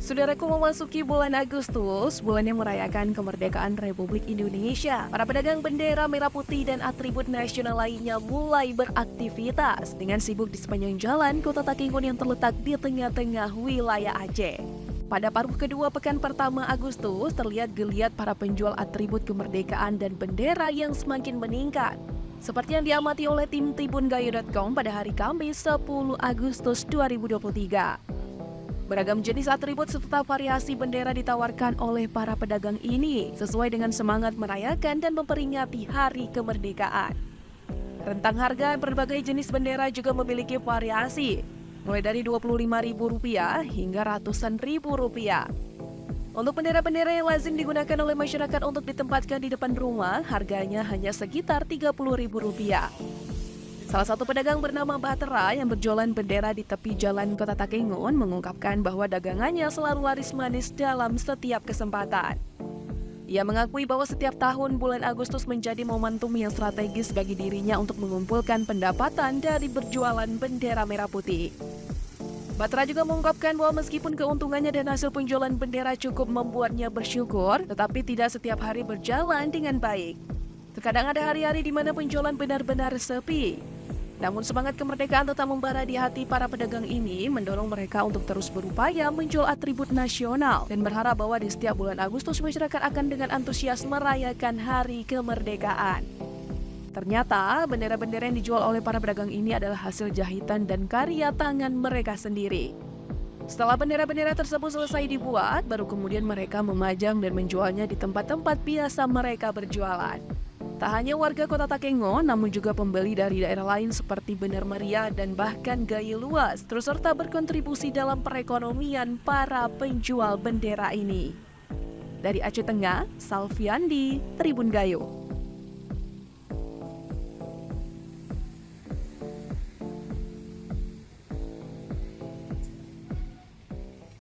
Saudaraku, memasuki bulan Agustus, bulan yang merayakan kemerdekaan Republik Indonesia. Para pedagang bendera merah putih dan atribut nasional lainnya mulai beraktivitas dengan sibuk di sepanjang jalan Kota Takengon yang terletak di tengah-tengah wilayah Aceh. Pada paruh kedua pekan pertama Agustus, terlihat geliat para penjual atribut kemerdekaan dan bendera yang semakin meningkat. Seperti yang diamati oleh tim tribungayu.com pada hari Kamis 10 Agustus 2023. Beragam jenis atribut serta variasi bendera ditawarkan oleh para pedagang ini sesuai dengan semangat merayakan dan memperingati Hari Kemerdekaan. Rentang harga berbagai jenis bendera juga memiliki variasi, mulai dari Rp25.000 hingga ratusan ribu rupiah. Untuk bendera-bendera yang lazim digunakan oleh masyarakat untuk ditempatkan di depan rumah, harganya hanya sekitar Rp30.000. Salah satu pedagang bernama Bahtera yang berjualan bendera di tepi jalan Kota Takengon mengungkapkan bahwa dagangannya selalu laris manis dalam setiap kesempatan. Ia mengakui bahwa setiap tahun bulan Agustus menjadi momentum yang strategis bagi dirinya untuk mengumpulkan pendapatan dari berjualan bendera merah putih. Bahtera juga mengungkapkan bahwa meskipun keuntungannya dan hasil penjualan bendera cukup membuatnya bersyukur, tetapi tidak setiap hari berjalan dengan baik. Terkadang ada hari-hari di mana penjualan benar-benar sepi. Namun semangat kemerdekaan tetap membara di hati para pedagang ini mendorong mereka untuk terus berupaya menjual atribut nasional dan berharap bahwa di setiap bulan Agustus masyarakat akan dengan antusias merayakan Hari Kemerdekaan. Ternyata bendera-bendera yang dijual oleh para pedagang ini adalah hasil jahitan dan karya tangan mereka sendiri. Setelah bendera-bendera tersebut selesai dibuat, baru kemudian mereka memajang dan menjualnya di tempat-tempat biasa mereka berjualan. Tak hanya warga Kota Takengon, namun juga pembeli dari daerah lain seperti Benar Meriah dan bahkan Gayo Luas terus serta berkontribusi dalam perekonomian para penjual bendera ini. Dari Aceh Tengah, Salviandi, Tribun Gayo.